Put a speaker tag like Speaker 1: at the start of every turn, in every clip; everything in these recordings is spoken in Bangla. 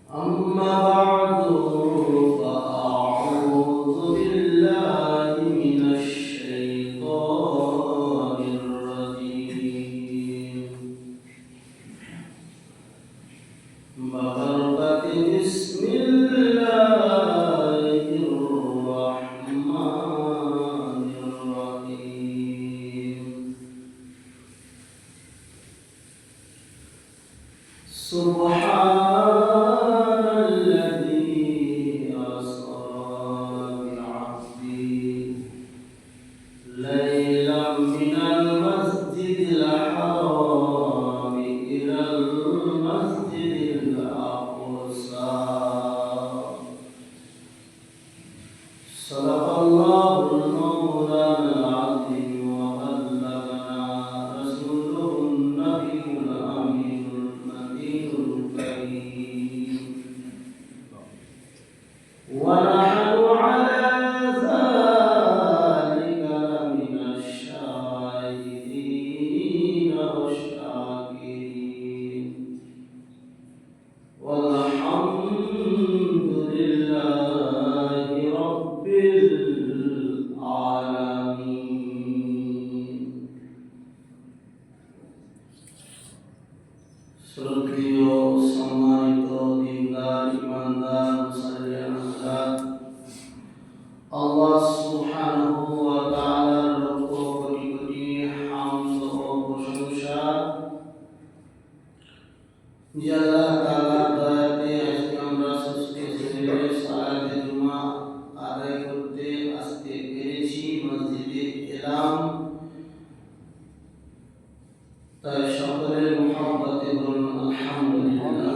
Speaker 1: أما بعد فأعوذ بالله من الشيطان الرجيم ببركة بسم الله الرحمن الرحيم سبحان الذي أسرى بعبده ليلا من المسجد الحرام إلى المسجد الأقصى صدق الله المولانا العظيم وبلغنا رسوله النبي الأمين النبي الكريم ونحن على ذلك لمن الشاهدين والشاكرين والحمد لله رب العالمين শ্রদ্ধেয় সম্মানিত দিনদার ইমানদার মুসলমান হযরত আল্লাহ সুবহানাহু ওয়া তাআলার লক্ষ কোটি কোটি হামদ ও প্রশংসা যে আল্লাহ তাআলার দয়াতে আজকে আমরা সুস্থ শরীরে সালাতে জুমা আদায় করতে আসতে পেরেছি, মসজিদে এলাম। তাই সকলের মুহাব্বতে বলুন আলহামদুলিল্লাহ।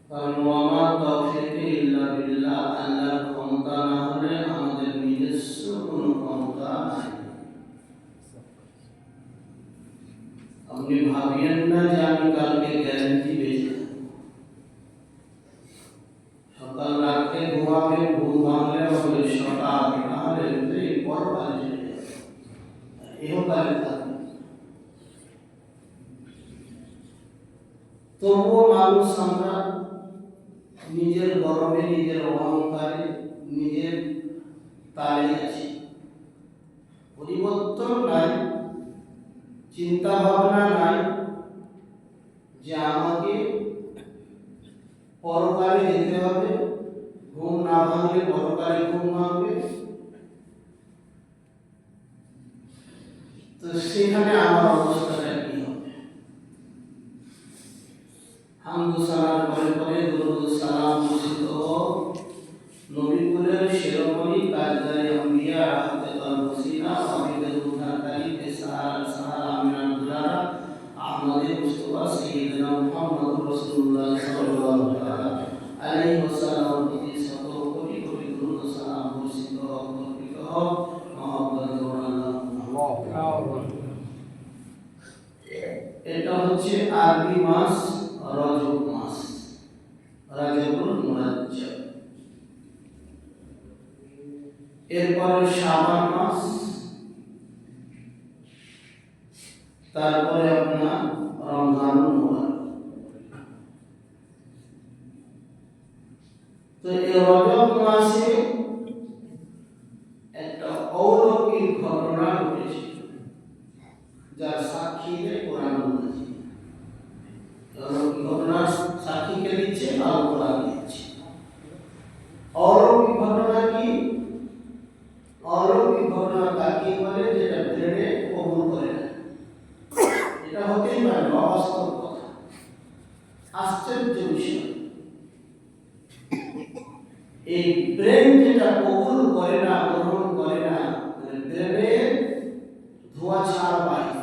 Speaker 1: কারণ ওয়ামা তাওফীকি ইল্লা বিল্লাহ, আল্লাহর ক্ষমতা না হলে আমাদের নিজস্ব কোনো ক্ষমতা নাই। আপনি ভাবিয়েন না যে আমি কালকে গ্যারান্টি পেয়েছি। সকাল রাতে ঘুমাবেন, ঘুম ভাঙলে হবে সকাল, নাহলে এই পরকালে চলে যাবে, ইহকালে থাকবে। তবুও মানুষ আমরা নিজের গর্বে, নিজের অহংকারে, নিজের তালে আছি, পরিবর্তন নাই, চিন্তা ভাবনা নাই যে আমাকে পরকালে যেতে হবে, ঘুম না ভাঙলে পরকালে ঘুম ভাঙবে। তো সেখানে আমার অবস্থাটা কি হবে? হামদু সালাম পরে পরে দরুদ সালাম বর্ষিত হোক নবী কুলের শিরোমণি তাজদারে আম্বিয়া হাতেকাল ওসিলা আবিদের উদ্ধারকারী পেশার সাহারা আমিনার দুলারা আহমদে মুস্তাফা সাইয়্যিদনা মুহাম্মদুর রাসূলুল্লাহ সাল্লাল্লাহু আলাইহি ওয়াসাল্লাম প্রতি শত কোটি কোটি দরুদ সালাম বর্ষিত হোক, বর্ষিত হোক। মহব্বত আল্লাহ। এটা হচ্ছে আরবি মাস রজব মাস, রজবুল মুরাজ্জব। এরপরে শাবান মাস, তারপরে আপনার রমজানুল মুবারক। তো এই রজব মাসে একটা অলৌকিক ঘটনা ঘটেছে, যার সাক্ষী দেয় কোরআন মাজিদ। অলৌকিক ঘটনা সাক্ষী কে দিচ্ছে? আল কোরআন দিচ্ছে। অলৌকিক ঘটনা কি? অলৌকিক ঘটনা তাকে বলে যেটা ব্রেনে কবুল করে না। এটা হতেই পারে না, অবাস্তব কথা, আশ্চর্য বিষয়। এই ব্রেন যেটা কবুল করে না, গ্রহণ করে না, ব্রেনে ধোঁয়া ছাড় বাইরে,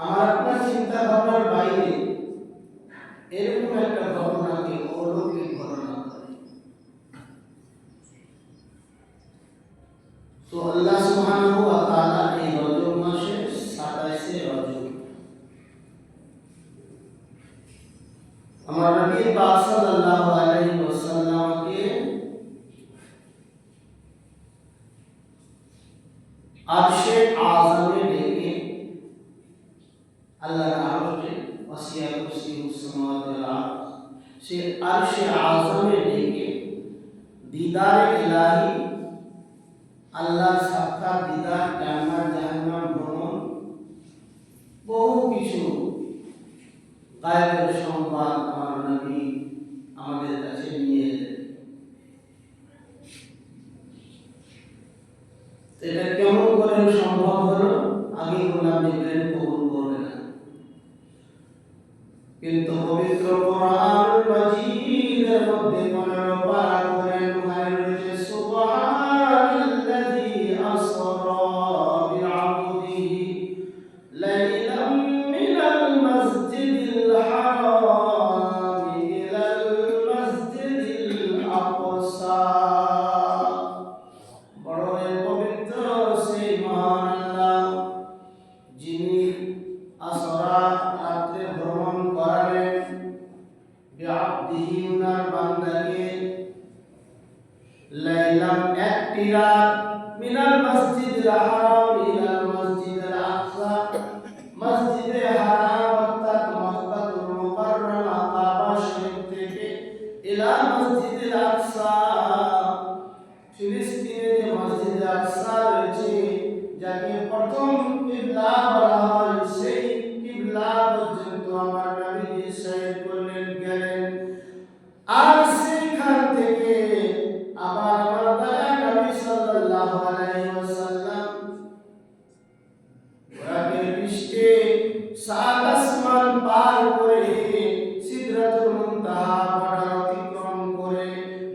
Speaker 1: আমার আপনার চিন্তা ভাবনার বাইরে এরকম একটা ঘটনাকে অলৌকিক ঘটনা করে। তো আল্লাহ সুবহানাহু ওয়া তাআলা এই রজব মাসে 27শে রজব আমার নবী পাক সাল্লাল্লাহু আলাইহি ওয়াসাল্লামকে আরশে আযমে ডেকে আল্লাহর আরশে ওয়াসিয়া কুরসিয়ুস সামাওয়াতি ওয়াল আরদ, সে আরশে আযমে ডেকে দিদারে ইলাহি, আল্লাহর সাক্ষাৎ দিদার, জান্নাত জাহান্নাম ভ্রমণ, বহু কিছু গায়েবের সংবাদ আমার নবী আমাদের কাছে নিয়ে এলেন। এটা কেমন করে সম্ভব হলো? আগে বললাম যে ব্রেন কবুল করবে না, কিন্তু পবিত্র কোরআনুল মাজিদের মধ্যে 15 পারা করে ওখানে রয়েছে সুবহানাল্লাযী আসরা বিআবদিহি লাইলাম মিনাল মাসজিদিল হারাম ইলাল মাসজিদিল আকসা। বড় পবিত্র সেই মহান আল্লাহ, যিনি আসরা রাত্রে ভ্রমণ করালেন বিআবদিহি, উনার বান্দাকে, লাইলাম একটি রাত, মিনাল মাসজিদিল হারাম ইলাল মাসজিদিল আকসা, মসজিদে হারাম অর্থাৎ মক্কাতুল মুকাররমা কাবা শরীফ থেকে ইলা মসজিদিল আকসা, ফিলিস্তিনে যে মসজিদে আকসা রয়েছে, যাকে প্রথম কিবলা বলা হয়, সেই কিবলা পর্যন্ত আমার নবী সৈয়দ করলেন, গেলেন। আর সেখান থেকে আবার আমার দয়ার নবী সাল্লাল্লাহু আলাইহি ওয়াসাল্লাম রাতের পৃষ্ঠে 7 আসমান পার করে সিদরাতুল মুনতাহা বর্ডার অতিক্রম করে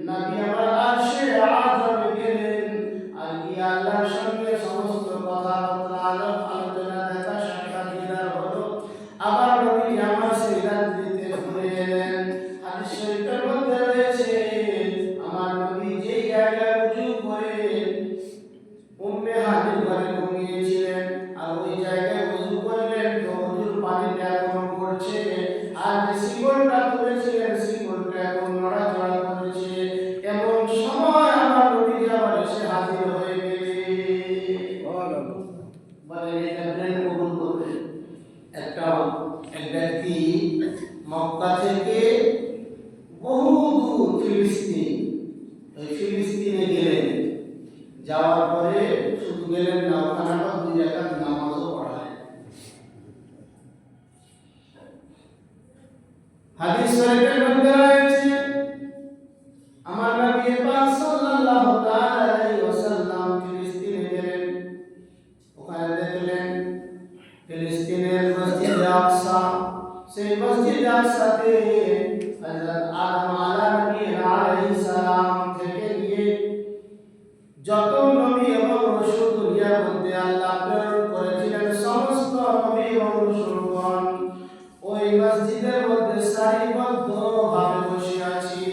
Speaker 1: নবী আমার আরশে আযমে গেলেন। আর কি আল্লাহর সঙ্গে সমস্ত কথাবার্তা আলোচনা দেখা সাক্ষাৎ দিদার হলো। আবার নবী আমার সেই রাত্রিতে ঘুরে এলেন। হাদিস শরীফের মধ্যে রয়েছে আমার নবী যেই জায়গায় উযু করে উম্মে হানির ঘরে ঘুমিয়েছিলেন, আর ওই জায়গায় ওযু করলেন, তো ওযুর পানিটা এখন পড়ছে, আর যে শিকলটা তুলেছিলেন শিকলটা এখন নড়াচড়া করছে। এমন সময় আমার নবী আবার এসে হাজির হয়ে গেলেন। বলেন এটা ব্রেন কবুল করবে? এক ব্যক্তি মক্কা থেকে বহু দূর ফিলিস্তিন, ওই ফিলিস্তিনে গেলেন। যাওয়ার পরে শুধু গেলেন না, ওখানে 2 রাকাত নামাজও পড়ালেন। হাদিস শরীফের মধ্যে রয়েছে আমার নবী পাক সাল্লাল্লাহু তাআলা আলাইহি ওয়াসাল্লাম ফিলিস্তিনে গেলেন। ওখানে দেখলেন ফিলিস্তিনের মসজিদে আকসা, সেই মসজিদে আকসাতে হযরত আদম আলাইহিস সালাম থেকে নিয়ে যত নবী এবং রাসূল দুনিয়ার মধ্যে আল্লাহ প্রেরণ করেছিলেন, সমস্ত নবী এবং রাসূলগণ ওই মসজিদের মধ্যে সারিবদ্ধভাবে বসে আছে।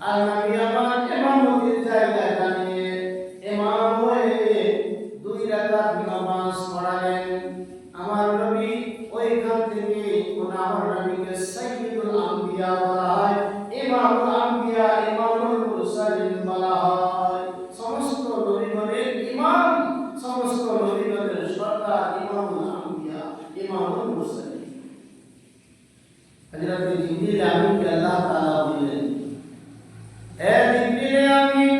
Speaker 1: আর নবী আমার ইমামতির জায়গায় দাঁড়িয়ে ইমাম হয়ে 2 রাকাত নামাজ পড়ালেন। আমার নবী ওইখান থেকে আমার নবীকে সাইয়্যিদুল আম্বিয়া বলা হয়, ইমামুল আম্বিয়া, ইমামুল মুরসালিন বলা হয়। সমস্ত নবীগণের ইমাম, সমস্ত নবীগণের সরদার, ইমামুল আম্বিয়া, ইমামুল মুরসালিন। হযরত জিবরিল আমিনকে আল্লাহ তাআলা বললেন, হে জিবরিল আমিন,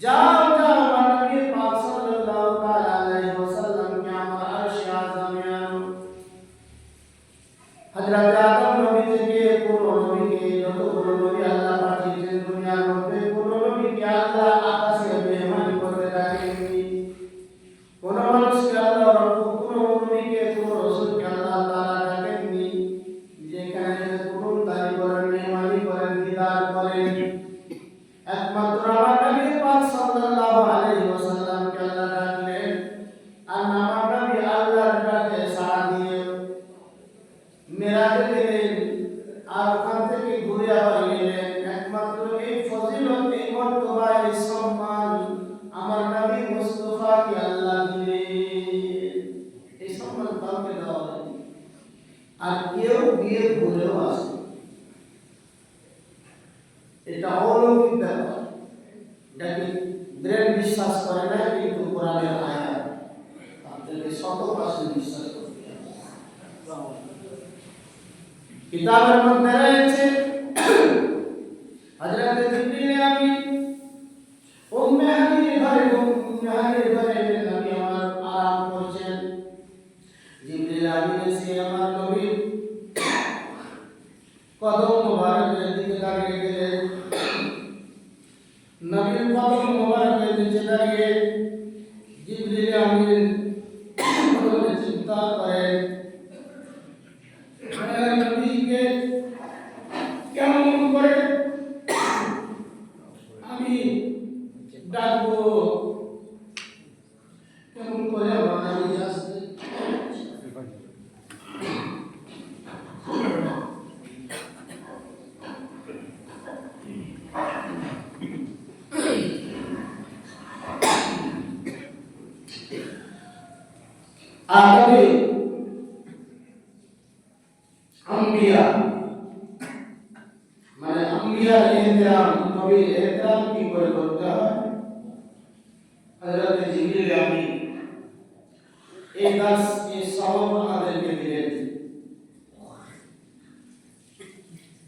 Speaker 1: যাও যাও আমার নবী পাক সাল্লাল্লাহু তাআলা আলাইহি ওয়াসাল্লামকে আমার আরশে আযমে আনো। হযরত আদম নবী থেকে কোন নবীকে, যতগুলো নবী আল্লাহ পাঠিয়েছেন দুনিয়ার মধ্যে, কোন নবীকে আল্লাহ আকাশে মেহমানি করতে রাখেননি। কোন মানুষকে আল্লাহ কোন নবীকে, কোন রাসূলকে আল্লাহ তাআলা রাখেননি যেখানে কুরুন দারি করেন, মেহমানি করেন, দিদার করেন। একমাত্র আমার নবী পাক সাল্লাল্লাহু আলাইহি ওয়াসাল্লামকে আল্লাহ রাখলেন। আর আমার নবী আল্লাহর ডাকে সাড়া দিয়ে মেরাজে গেলেন, আর ওখান থেকে ঘুরে আবার গেলেন। একমাত্র এই ফজিলত, এই মর্তবা, এই সম্মান আমার নবী মুস্তাফাকে আল্লাহ দিলেন। এই সম্মান কাউকে দেওয়া হয়নি। আর কেউ গিয়ে ঘুরেও আসে, এটা অলৌকিক ব্যাপার। এটাকে ব্রেন বিশ্বাস করে না, কিন্তু কোরআনের আয়াত আপনাকে 100% বিশ্বাস করতে হবে। কিতাবের মধ্যে রয়েছে হযরত জিবরিল আমিন উম্মে হানির ঘরে নবী আমার আরাম করছেন। জিবরিল আমিন এসে আমার নবীর কদম মোবারকের দিকে দাঁড়িয়ে গেলেন। নবীর কদম মোবারকের নিচে দাঁড়িয়ে জিবরিল আমিন চিন্তা করেন, নবীকে কেমন করে আমি ডাকবো, কেমন করে আমার নবী আসবে। আগামী আম্বিয়া মানে আম্বিয়ার ইহতিরাম, নবীর ইহতিরাম কি করে করতে হয়, হযরত জিবরিল আমিন এই দাস এই সবক আমাদেরকে দিলেন।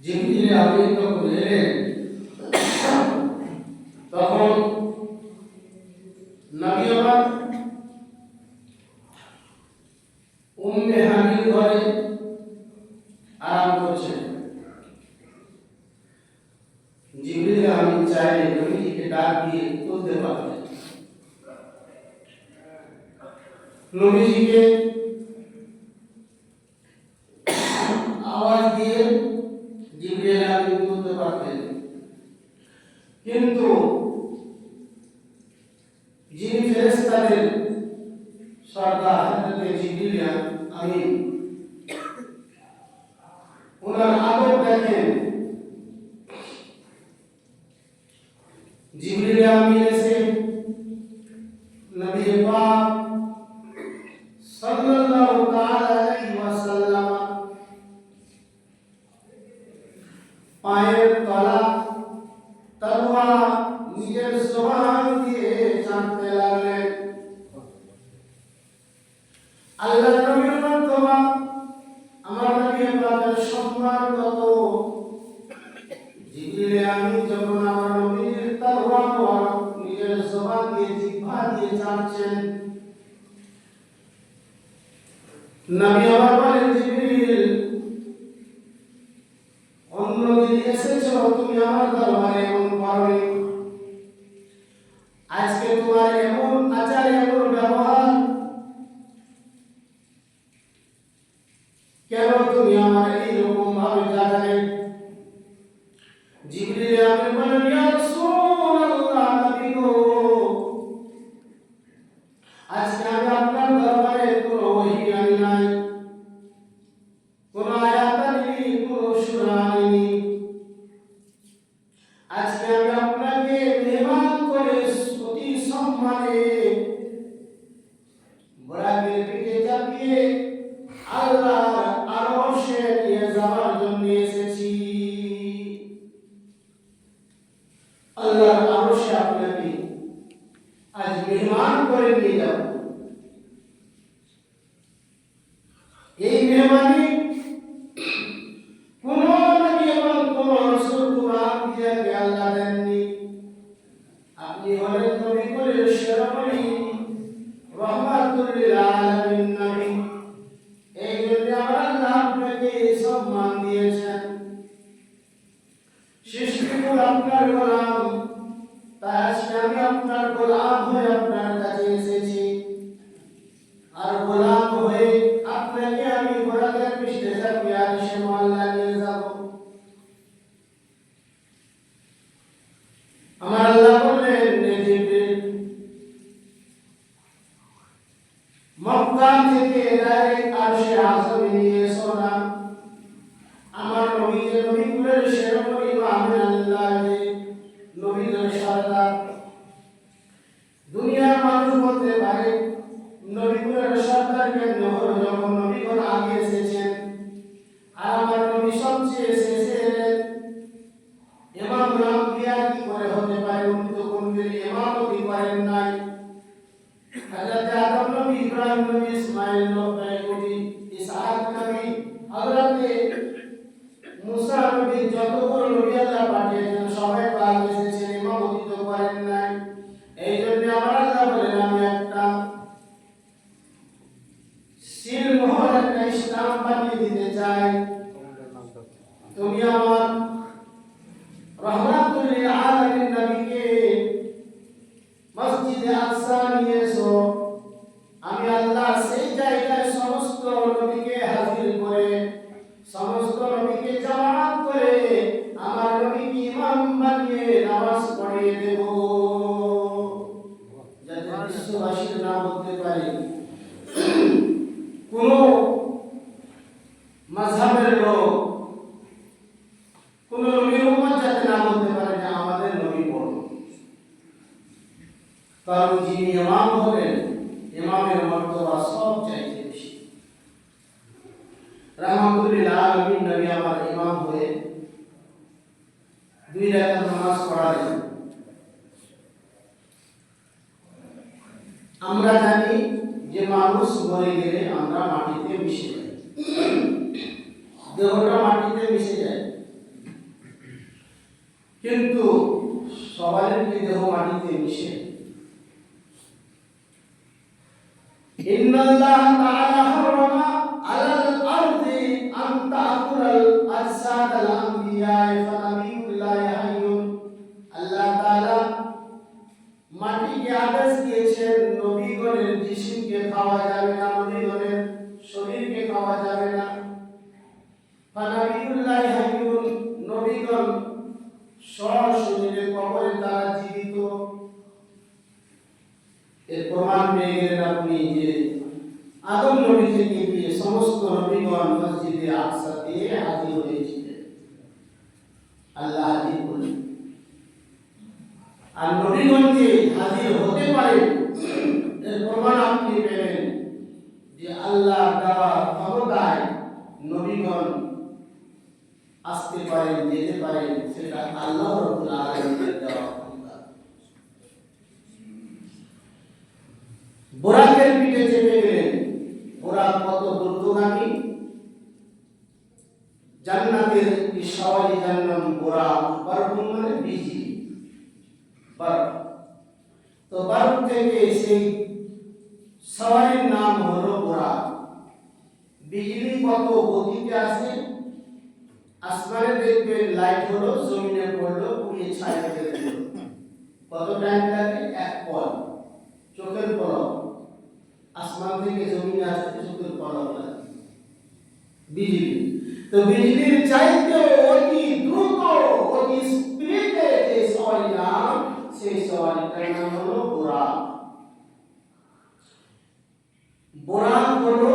Speaker 1: জিবরিল আমিন যখন এলেন তখন নবী আমার উম্মে হানির ঘরে আরাম করছেন। জিবরিল আমিন চাইলে নবীজিকে ডাক দিয়ে তুলতে পারতেন। নবীজিকে আওয়াজ দিয়ে জিবরিল আমিন তুলতে পারতেন, কিন্তু যিনি ফেরেশতাদের সর্দার হযরত জিবরিল আমিন, ওনার আদব দেখেন। জিবরিল আমিন এসে নবী পাক সাল্লাল্লাহু তাআলা আলাইহি ওয়াসাল্লাম পায়ের তলা তলোয়ার নিজের জবান দিয়ে চাটতে লাগলেন। আল্লাহ নবীর মাধ্যমে আমার নবী পাকের সম্মান কত। জিবরিল আমিন যখন আমার নবীর তলোয়ার নিজের জবান দিয়ে জিহ্বা দিয়ে চাটছেন, নবী আমার বলেন, জিবরিল অন্যদিন এসেছো তুমি আমার দরবারে এমন করনি, আজকে তোমার এমন আচার এমন ব্যবহার, কেন তুমি আমার এইরকম ভাবে জানালে। জিবরিল আমিন বলেন, ইয়া রাসূলুল্লাহ, নবী গো, আজকে আমি আপনার দরবারে কোনো ওহী আনি নাই, কোনো আয়াত আনিনি, কোনো সূরা আনিনি। আজকে আমি আপনাকে মেহমান করে অতি সম্মানে বুরাকের পিঠে চাপিয়ে আল্লাহর আরশে নিয়ে যাওয়ার জন্য এসেছি। আল্লাহর আরশে আপনাকে আজ মেহমান করে নিয়ে যাব। এই মেহমানি কোন নবী এবং কোন রাসূল কুরআন দিয়ে আল্লাহ দেননি। আপনি হলেন নবী কুলের শিরোমণি, রহমাতুল লিল আলামিন নবী। এই জন্য আল্লাহ আপনাকে সম্মান দিয়েছেন। সৃষ্টিকুল আপনার গোলাম, তাই আজকে আমি আপনার গোলাম হয়ে আপনার কাছে এসেছি। আর গোলাম হয়ে আপনাকে আমি গোলামের পৃষ্ঠে চাপিয়ে আরশে মহল্লা নিয়ে যাব। আমার আল্লাহ বললেন, জিবরিল মক্কা থেকে ডাইরেক্ট আরশে আযমে নিয়ে এসো না। আমার নবী যে নবী কুলের শিরোমণি আমিনাল্লাহ, নবীদের সর্দার, দুনিয়ার মানুষ বলতে পারে নবী কুলের সর্দার কেন হলো, যখন নবীগণ আগে এসেছেন আর আমার নবী সবচেয়ে শেষে এলেন। ইমাম আম্বিয়া কি করে হতে পারে, উনি তো কোনদিন ইমামতি করেন নাই। হযরত আদম নবী, ইব্রাহিম নবী, ইসমাঈল নবী ইসহাক নবী হযরতে মুসা নবী যতগুলো নবী আল্লাহ পাঠিয়েছেন সবাই পাক এসেছেন ইমামতি তো করেন নাই। এই জন্য আমার আল্লাহ বলেন আমি একটা সিলমোহর একটা ইসলাম বানিয়ে দিতে চাই, তুমি আমার রহমাতুল লিল আলামিন নবীকে মসজিদে আকসা নিয়ে এসো। আমি আল্লাহ সেই জায়গায় সমস্ত নবীকে হাজির করে সমস্ত নবীকে জামাত করে আমার নবীকে ইমাম বানিয়ে নামাজ পড়িয়ে দেব, যাতে বিশ্ববাসী না বলতে পারে কোন মাযহাবের লোক কোন নবীর উম্মত যাতে না বলতে পারে যে আমাদের নবী বড়। কারণ যিনি ইমাম হলেন ইমামের মর্তবা সব চাইতে বেশি। রাহমাতুল লিল আলামিন নবী আমার ইমাম হয়ে 2 রাকাত নামাজ পড়ালেন। আমরা জানি যে মানুষ মরে গেলে আমরা মাটিতে মিশে যাই, দেহটা মাটিতে মিশে যায়, কিন্তু সবার কি দেহ মাটিতে মিশে? ইন্নাল্লাহ তাআলা হারামা আলাল আরদি আন তাকুলাল আজসাদাল আমবিয়া ফানাবিউল্লাহ হাইয়ুন। আল্লাহ তাআলা মাটিকে আদেশ দিয়েছেন নবীগণের জিসিমকে খাওয়া যাবে না, নবীগণের শরীরকে খাওয়া যাবে না। ফানাবিউল্লাহ হাইয়ুন নবীগণ সশরীরে কবরে তারা জীবিত। এর প্রমাণ পেয়ে গেলেন আপনি যে আদম নবী থেকে নিয়ে সমস্ত নবীগণ মসজিদে আকসাতে হাজির হয়েছিলেন, আল্লাহ হাজির করলেন। আর নবীগণ যে হাজির হতে পারে এর প্রমাণ আপনি পেলেন যে আল্লাহ দেওয়া ক্ষমতায় নবীগণ আসতে পারেন যেতে পারেন, সেটা আল্লাহ রাব্বুল আলামিনের দেওয়া ক্ষমতা। বোরাকের পিঠে চেপে গেলেন, বোরাক কত দ্রুতগামী, জান্নাতের একটি সওয়ারি যার নাম বোরাক, বারকুন মানে বিজি বারক। তো বারক থেকে সেই সওয়ারির নাম হলো বোরাক। বিজলি কত গতিতে আসে, আসমানে দেখবেন লাইট হলো জমিনে পড়লো পুড়িয়ে ছাই হয়ে গেল, কত টাইম লাগে? 1 পল, চোখের পলক। আসমান থেকে জমিনে আসতে চোখের পলক লাগে বিজলি। তো বিজলির চাইতে অতি দ্রুত অতি স্পিডে যে সওয়ারি নাম, সেই সওয়ারিটার নাম হলো বোরাক। বোরাক হলো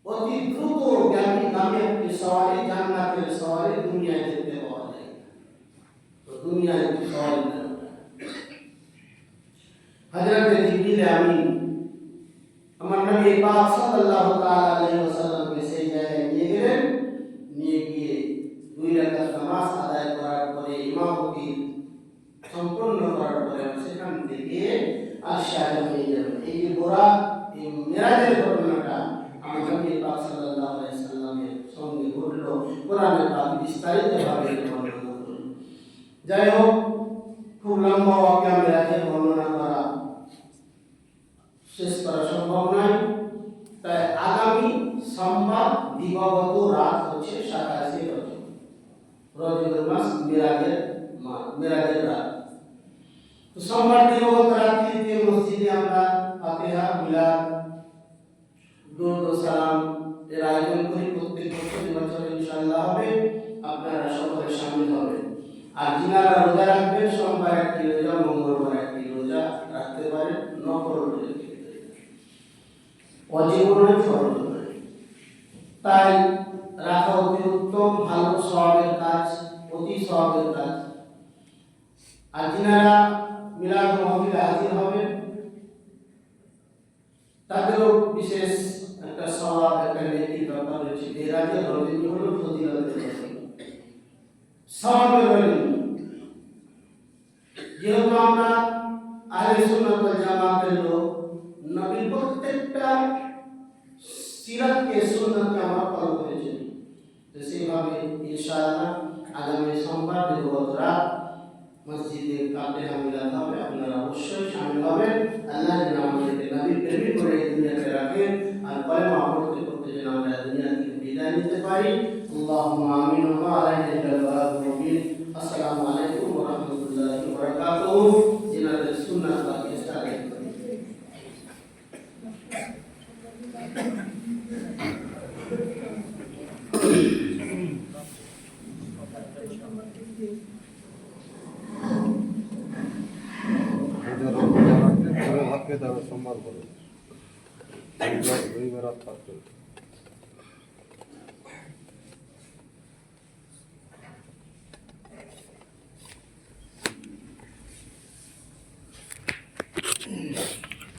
Speaker 1: অতি দ্রুত গামী একটি সওয়ারি, জান্নাতের সওয়ারি, দুনিয়ায় দেখতে পাওয়া যায়। তো দুনিয়ায় একটি সওয়ারি নাম হযরত জিবরিল আমিন আমার নবী পাক সাল্লাল্লাহু তাআলা আলাইহি ওয়াসাল্লামকে সেই জায়গায় নিয়ে গেলেন। নিয়ে গিয়ে 2 রাকাত নামাজ আদায় করার পরে ইমামতি সম্পূর্ণ করার পরে সেখান থেকে আরশে নিয়ে যাবেন। এই যে বোরাক, এই মিরাজের ঘটনাটা আমার নবী পাক সাল্লাল্লাহু আলাইহি ওয়াসাল্লামের সঙ্গে ঘটলো, কোরআনে পাক বিস্তারিতভাবে বর্ণনা করলেন। যাই হোক, খুব লম্বা ওয়াকিয়া মিরাজের বর্ণনা করা শেষ করা সম্ভব নয়, তাই আগামী সোমবার দিবাগত রাত হচ্ছে 27 রজব, রজবের মাস, মিরাজের রাত। তো সোমবার দিবাগত রাত্রিতে মসজিদে আমরা ফাতিহা, মিলাদ, দুরূদ ও সালাম এর আয়োজন করি। প্রত্যেক বছর ইনশাআল্লাহ হবে, আপনারা সকলে শামিল হবেন। আর যিনারা রোজা রাখবেন, সোমবার একটি রোজা, মঙ্গলবার একটি রোজা রাখতে পারেন, নফল রোজা, ওয়াজিব নয়, ফরজ নয়। তাই রাখা অতি উত্তম, ভালো সওয়াবের কাজ, অতি সওয়াবের কাজ। আর যিনারা মিলাদ মাহফিলে হাজির হবেন তাদেরও বিশেষ একটা সওয়াব, একটা নেকি দরকার রয়েছে। মেরাজের রজনী হলো ফজিলতের রজনী, সওয়াবের রজনী। যেহেতু আমরা আহলে সুন্নাত ওয়াল জামাতের লোক, নবীর প্রত্যেকটা সিরাতকে সুন্নাতকে আমরা ফলো করে চলি। তো সেইভাবে ইনশাআল্লাহ আগামী সোমবার দিবাগত রাত মসজিদে কাবরে মিলাদ হবে, আপনারা অবশ্যই শামিল হবেন। আল্লাহ যেন আমাদেরকে নবী প্রেমিক করে এই দুনিয়াতে রাখেন আর কলেমা পড়তে পড়তে যেন আমরা দুনিয়া থেকে বিদায় নিতে পারি। আল্লাহুম্মা আমিন ওয়া আলাইহিল মুবিন। আসসালামু আলাইকুম ওয়া রাহমাতুল্লাহি ওয়া বারাকাতুহু। জিনাদের সুন্নাত বা ইসলাম
Speaker 2: সোমবার করে রবিবার রাত থাকবে।